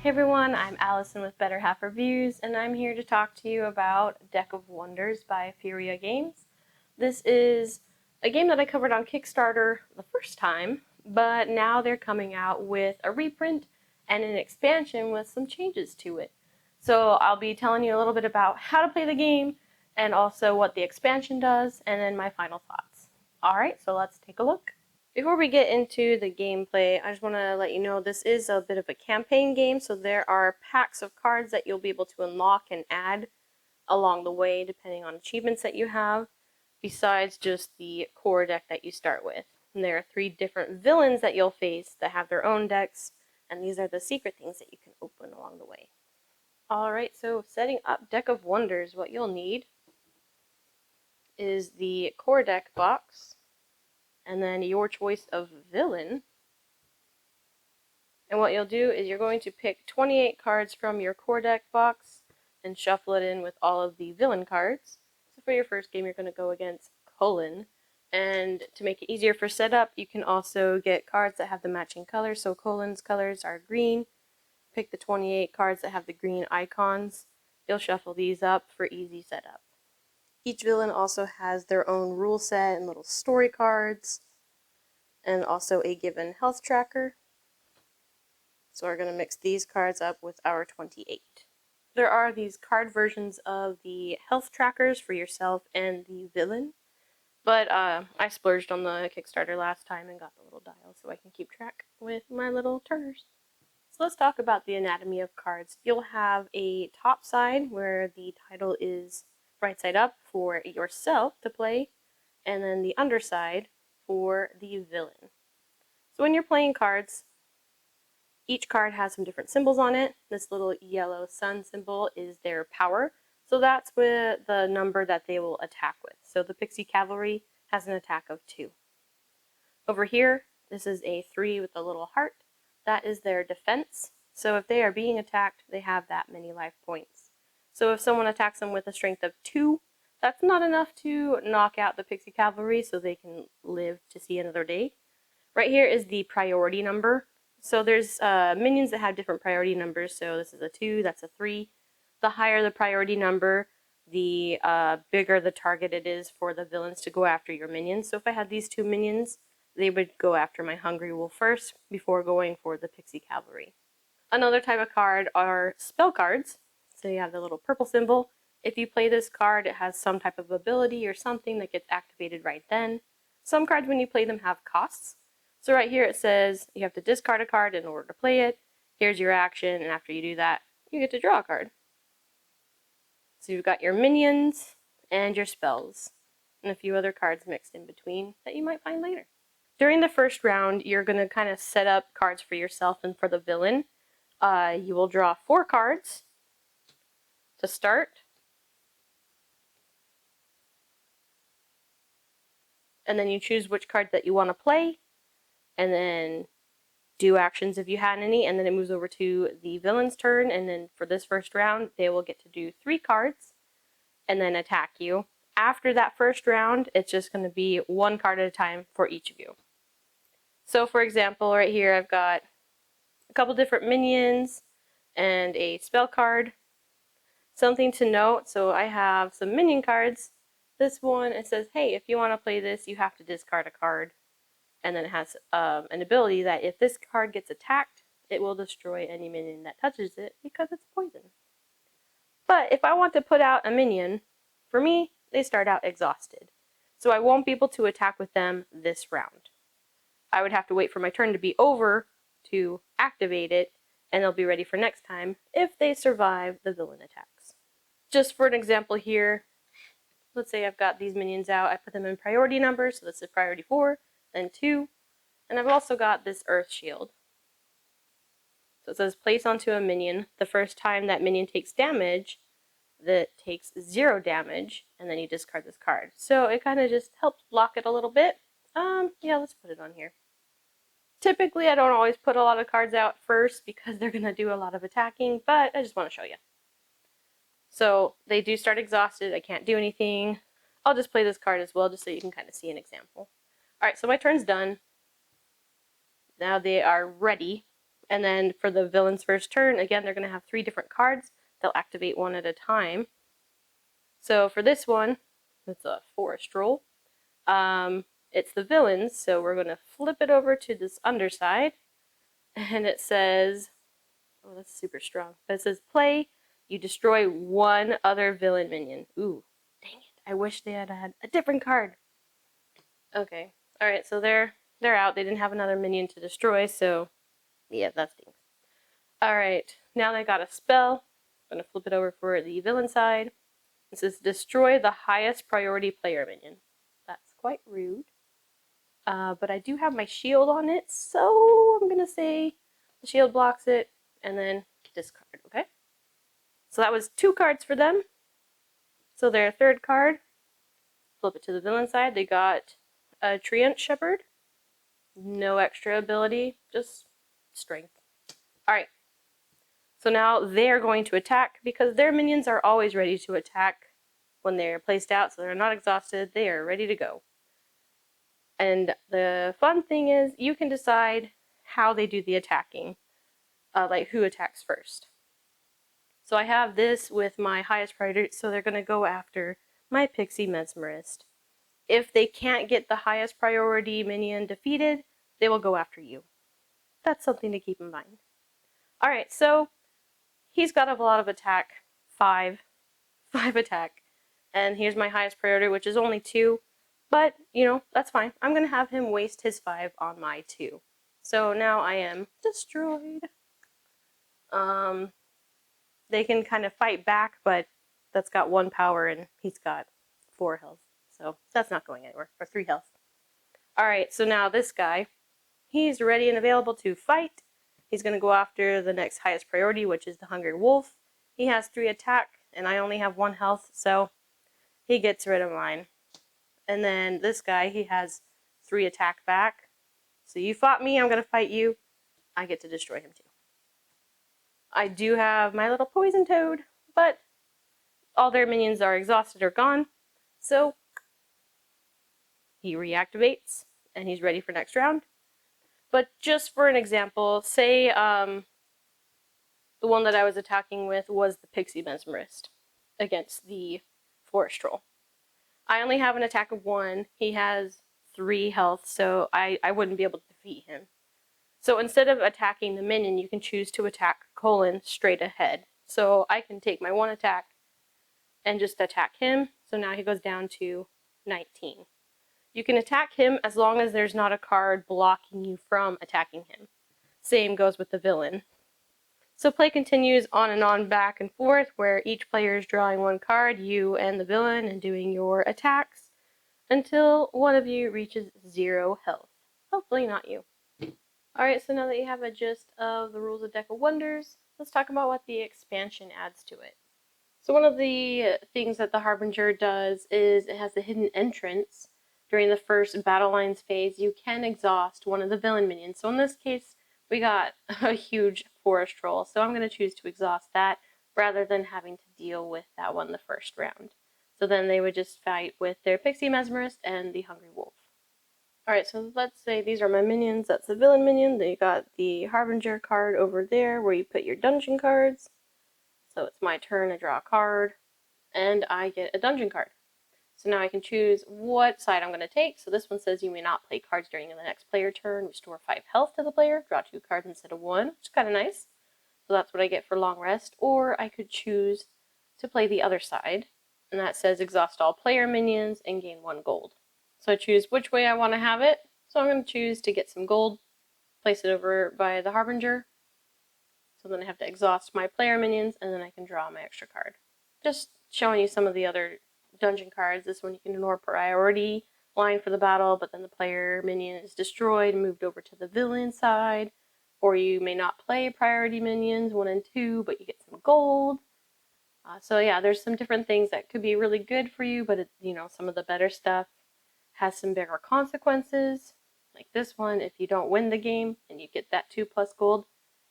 Hey everyone, I'm Alison with Better Half Reviews, and I'm here to talk to you about Deck of Wonders by Furia Games. This is a game that I covered on Kickstarter the first time, but now they're coming out with a reprint and an expansion with some changes to it. So I'll be telling you a little bit about how to play the game, and also what the expansion does, and then my final thoughts. Alright, so let's take a look. Before we get into the gameplay, I just want to let you know this is a bit of a campaign game, so there are packs of cards that you'll be able to unlock and add along the way depending on achievements that you have, besides just the core deck that you start with. And there are 3 different villains that you'll face that have their own decks, and these are the secret things that you can open along the way. Alright, so setting up Deck of Wonders, what you'll need is the core deck box, and then your choice of villain. And what you'll do is you're going to pick 28 cards from your core deck box and shuffle it in with all of the villain cards. So for your first game, you're going to go against Cullen. And to make it easier for setup, you can also get cards that have the matching colors. So Cullen's colors are green. Pick the 28 cards that have the green icons. You'll shuffle these up for easy setup. Each villain also has their own rule set and little story cards, and also a given health tracker. So we're going to mix these cards up with our 28. There are these card versions of the health trackers for yourself and the villain, but I splurged on the Kickstarter last time and got the little dial so I can keep track with my little turners. So let's talk about the anatomy of cards. You'll have a top side where the title is right side up for yourself to play, and then the underside for the villain. So when you're playing cards, each card has some different symbols on it. This little yellow sun symbol is their power, so that's with the number that they will attack with. So the Pixie Cavalry has an attack of 2. Over here, this is a 3 with a little heart. That is their defense. So if they are being attacked, they have that many life points. So if someone attacks them with a strength of 2, that's not enough to knock out the Pixie Cavalry so they can live to see another day. Right here is the priority number. So there's minions that have different priority numbers. So this is a 2, that's a 3. The higher the priority number, the bigger the target it is for the villains to go after your minions. So if I had these 2 minions, they would go after my Hungry Wolf first before going for the Pixie Cavalry. Another type of card are spell cards. So you have the little purple symbol. If you play this card, it has some type of ability or something that gets activated right then. Some cards, when you play them, have costs. So right here it says you have to discard a card in order to play it. Here's your action, and after you do that, you get to draw a card. So you've got your minions and your spells, and a few other cards mixed in between that you might find later. During the first round, you're going to kind of set up cards for yourself and for the villain. You will draw 4 cards to start. And then you choose which card that you want to play, and then do actions if you had any, and then it moves over to the villain's turn, and then for this first round, they will get to do 3 cards, and then attack you. After that first round, it's just going to be 1 card at a time for each of you. So for example, right here I've got a couple different minions and a spell card. Something to note, so I have some minion cards. This one, it says, hey, if you want to play this, you have to discard a card. And then it has an ability that if this card gets attacked, it will destroy any minion that touches it because it's poison. But if I want to put out a minion, for me, they start out exhausted. So I won't be able to attack with them this round. I would have to wait for my turn to be over to activate it, and they'll be ready for next time if they survive the villain attacks. Just for an example here, let's say I've got these minions out, I put them in priority numbers, so this is priority 4, then 2, and I've also got this Earth Shield. So it says place onto a minion. The first time that minion takes damage, that takes 0 damage, and then you discard this card. So it kind of just helps block it a little bit. Yeah, let's put it on here. Typically, I don't always put a lot of cards out first because they're going to do a lot of attacking, but I just want to show you. So they do start exhausted. I can't do anything. I'll just play this card as well just so you can kind of see an example. Alright, so my turn's done. Now they are ready. And then for the villain's first turn, again, they're going to have 3 different cards. They'll activate one at a time. So for this one, it's a forest roll. It's the villains, so we're going to flip it over to this underside. And it says, oh, that's super strong. But it says, play, you destroy 1 other villain minion. Ooh, dang it. I wish they had had a different card. Okay. Alright, so they're out. They didn't have another minion to destroy, so yeah, that stinks. Alright, now they got a spell. I'm going to flip it over for the villain side. It says, destroy the highest priority player minion. That's quite rude. But I do have my shield on it, so I'm going to say the shield blocks it, and then discard, okay? So that was 2 cards for them. So their third card, flip it to the villain side. They got a Treant Shepherd. No extra ability, just strength. Alright. So now they're going to attack because their minions are always ready to attack when they're placed out, so they're not exhausted. They are ready to go. And the fun thing is you can decide how they do the attacking, like who attacks first. So I have this with my highest priority, so they're going to go after my Pixie Mesmerist. If they can't get the highest priority minion defeated, they will go after you. That's something to keep in mind. Alright, so he's got a lot of attack, 5 attack. And here's my highest priority, which is only 2. But, you know, that's fine. I'm going to have him waste his 5 on my 2. So now I am destroyed. They can kind of fight back, but that's got 1 power and he's got 4 health. So that's not going anywhere, or 3 health. Alright, so now this guy, he's ready and available to fight. He's going to go after the next highest priority, which is the Hungry Wolf. He has 3 attack, and I only have 1 health, so he gets rid of mine. And then this guy, he has 3 attack back. So you fought me, I'm going to fight you. I get to destroy him too. I do have my little poison toad, but all their minions are exhausted or gone. So he reactivates, and he's ready for next round. But just for an example, say the one that I was attacking with was the Pixie Mesmerist against the Forest Troll. I only have an attack of 1. He has 3 health, so I wouldn't be able to defeat him. So instead of attacking the minion, you can choose to attack Colin straight ahead. So I can take my 1 attack and just attack him. So now he goes down to 19. You can attack him as long as there's not a card blocking you from attacking him. Same goes with the villain. So play continues on and on, back and forth, where each player is drawing 1 card, you and the villain, and doing your attacks, until one of you reaches 0 health. Hopefully not you. Alright, so now that you have a gist of the rules of Deck of Wonders, let's talk about what the expansion adds to it. So one of the things that the Harbinger does is it has a hidden entrance. During the first Battle Lines phase, you can exhaust one of the villain minions. So in this case, we got a huge forest troll, so I'm going to choose to exhaust that rather than having to deal with that one the first round. So then they would just fight with their Pixie Mesmerist and the Hungry Wolf. Alright, so let's say these are my minions. That's the villain minion. They got the Harbinger card over there where you put your dungeon cards. So it's my turn, I draw a card, and I get a dungeon card. So now I can choose what side I'm going to take. So this one says you may not play cards during the next player turn. Restore 5 health to the player. Draw 2 cards instead of 1, which is kind of nice. So that's what I get for long rest. Or I could choose to play the other side. And that says exhaust all player minions and gain 1 gold. So I choose which way I want to have it. So I'm going to choose to get some gold. Place it over by the Harbinger. So then I have to exhaust my player minions. And then I can draw my extra card. Just showing you some of the other dungeon cards. This one you can ignore priority line for the battle, but then the player minion is destroyed and moved over to the villain side. Or you may not play priority minions 1 and 2, but you get some gold. So yeah, there's some different things that could be really good for you, but some of the better stuff has some bigger consequences. Like this one, if you don't win the game and you get that 2+ gold,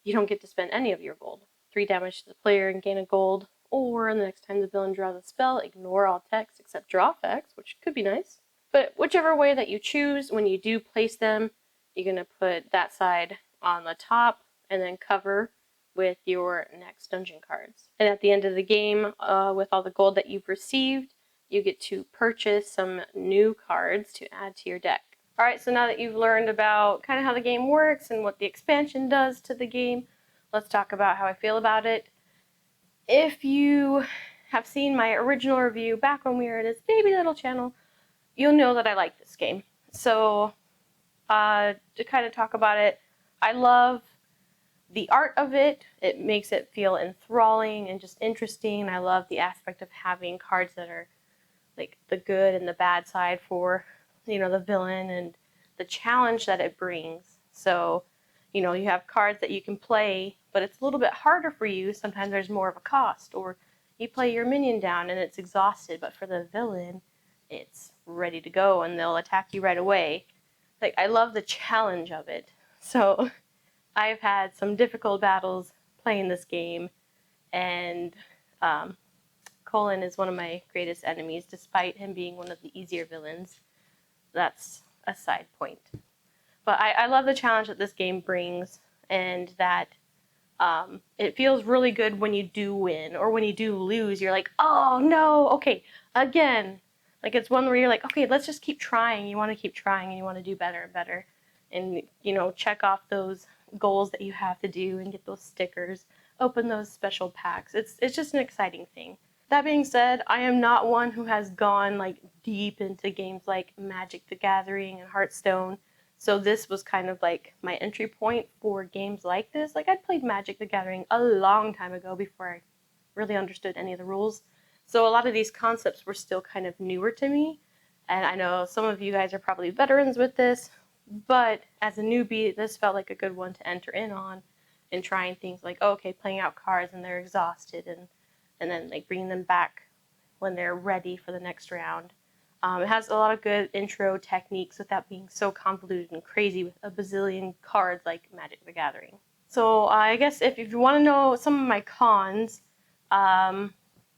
you don't get to spend any of your gold. 3 damage to the player and gain a gold. Or the next time the villain draws a spell, ignore all text except draw effects, which could be nice. But whichever way that you choose, when you do place them, you're going to put that side on the top and then cover with your next dungeon cards. And at the end of the game, with all the gold that you've received, you get to purchase some new cards to add to your deck. Alright, so now that you've learned about kind of how the game works and what the expansion does to the game, let's talk about how I feel about it. If you have seen my original review back when we were in this baby little channel, you'll know that I like this game. So, to kind of talk about it, I love the art of it. It makes it feel enthralling and just interesting. I love the aspect of having cards that are like the good and the bad side for, the villain, and the challenge that it brings. So, you have cards that you can play, but it's a little bit harder for you. Sometimes there's more of a cost, or you play your minion down and it's exhausted, but for the villain, it's ready to go and they'll attack you right away. Like, I love the challenge of it. So I've had some difficult battles playing this game, and Colin is one of my greatest enemies, despite him being one of the easier villains. That's a side point. But I love the challenge that this game brings, and that it feels really good when you do win, or when you do lose, you're like, oh no, okay, again. Like, it's one where you're like, okay, let's just keep trying. You want to keep trying, and you want to do better and better. And, check off those goals that you have to do and get those stickers, open those special packs. It's just an exciting thing. That being said, I am not one who has gone like deep into games like Magic the Gathering and Hearthstone. So this was kind of like my entry point for games like this. Like, I'd played Magic the Gathering a long time ago before I really understood any of the rules. So a lot of these concepts were still kind of newer to me. And I know some of you guys are probably veterans with this, but as a newbie, this felt like a good one to enter in on, and trying things like, oh, okay, playing out cards and they're exhausted, and then like bringing them back when they're ready for the next round. It has a lot of good intro techniques without being so convoluted and crazy with a bazillion cards like Magic the Gathering. So I guess if you want to know some of my cons,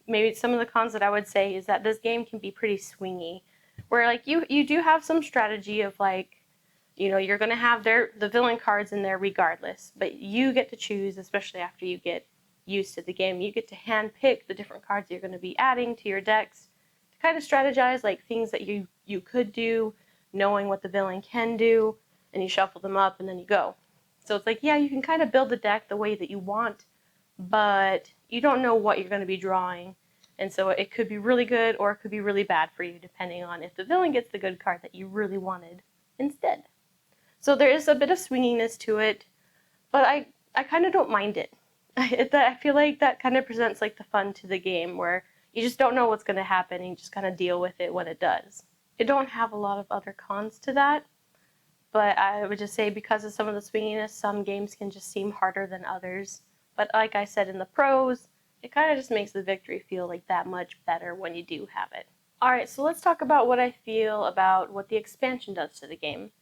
maybe some of the cons that I would say is that this game can be pretty swingy, where like you do have some strategy of like, you're going to have the villain cards in there regardless, but you get to choose, especially after you get used to the game. You get to hand pick the different cards you're going to be adding to your decks to kind of strategize like things that you could do, knowing what the villain can do, and you shuffle them up and then you go. So it's like, yeah, you can kind of build the deck the way that you want, but you don't know what you're going to be drawing. And so it could be really good or it could be really bad for you, depending on if the villain gets the good card that you really wanted instead. So there is a bit of swinginess to it, but I kind of don't mind it. I feel like that kind of presents like the fun to the game, where you just don't know what's going to happen and you just kind of deal with it when it does. I don't have a lot of other cons to that, but I would just say because of some of the swinginess, some games can just seem harder than others. But like I said in the pros, it kind of just makes the victory feel like that much better when you do have it. Alright, so let's talk about what I feel about what the expansion does to the game.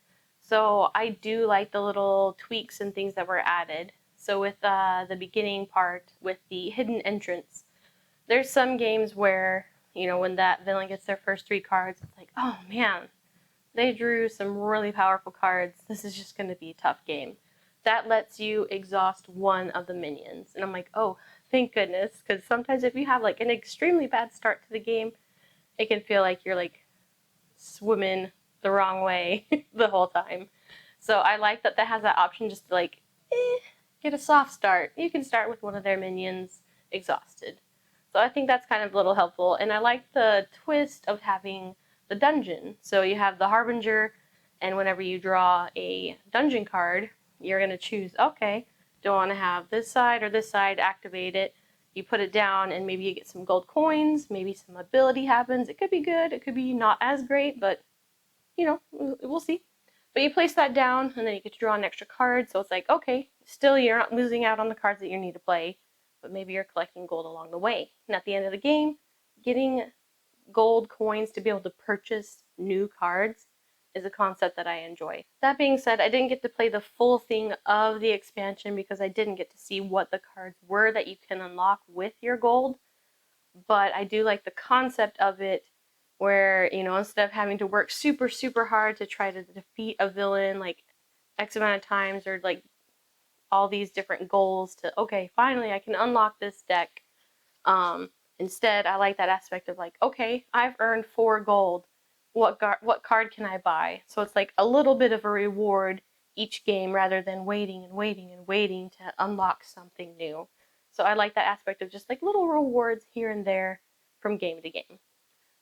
So I do like the little tweaks and things that were added. So with the beginning part, with the hidden entrance, there's some games where, when that villain gets their first 3 cards, it's like, oh man, they drew some really powerful cards. This is just going to be a tough game. That lets you exhaust one of the minions. And I'm like, oh, thank goodness, because sometimes if you have like an extremely bad start to the game, it can feel like you're like swimming the wrong way the whole time. So I like that has that option, just to like, get a soft start. You can start with one of their minions exhausted. So I think that's kind of a little helpful. And I like the twist of having the dungeon. So you have the Harbinger, and whenever you draw a dungeon card, you're going to choose, okay, do I want to have this side or this side, activate it. You put it down and maybe you get some gold coins, maybe some ability happens. It could be good, it could be not as great, but we'll see. But you place that down and then you get to draw an extra card, so it's like, okay, still you're not losing out on the cards that you need to play, but maybe you're collecting gold along the way. And at the end of the game, getting gold coins to be able to purchase new cards is a concept that I enjoy. That being said, I didn't get to play the full thing of the expansion because I didn't get to see what the cards were that you can unlock with your gold, but I do like the concept of it, where, instead of having to work super, super hard to try to defeat a villain like X amount of times, or like all these different goals to, okay, finally I can unlock this deck. Instead, I like that aspect of like, okay, I've earned 4 gold. What card can I buy? So it's like a little bit of a reward each game rather than waiting and waiting and waiting to unlock something new. So I like that aspect of just like little rewards here and there from game to game.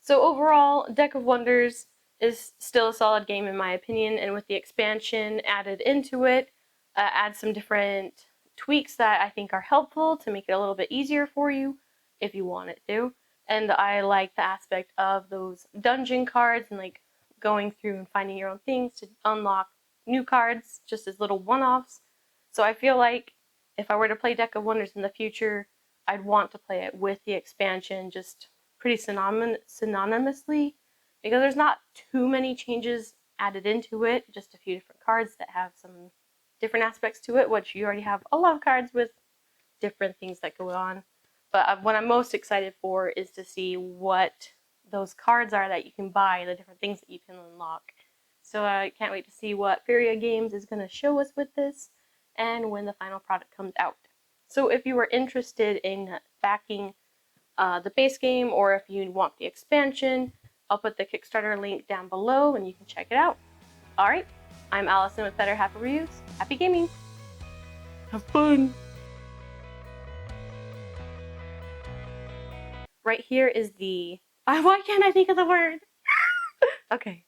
So overall, Deck of Wonders is still a solid game in my opinion, and with the expansion added into it, add some different tweaks that I think are helpful to make it a little bit easier for you if you want it to. And I like the aspect of those dungeon cards and like going through and finding your own things to unlock new cards just as little one-offs. So I feel like if I were to play Deck of Wonders in the future, I'd want to play it with the expansion just pretty synonymously, because there's not too many changes added into it, just a few different cards that have some different aspects to it, which you already have a lot of cards with different things that go on. But what I'm most excited for is to see what those cards are that you can buy, the different things that you can unlock. So I can't wait to see what Furia Games is going to show us with this and when the final product comes out. So if you are interested in backing the base game, or if you want the expansion, I'll put the Kickstarter link down below and you can check it out. Alright, I'm Allison with Better Half Reviews. Happy gaming! Have fun! Right here is the... why can't I think of the word? Okay.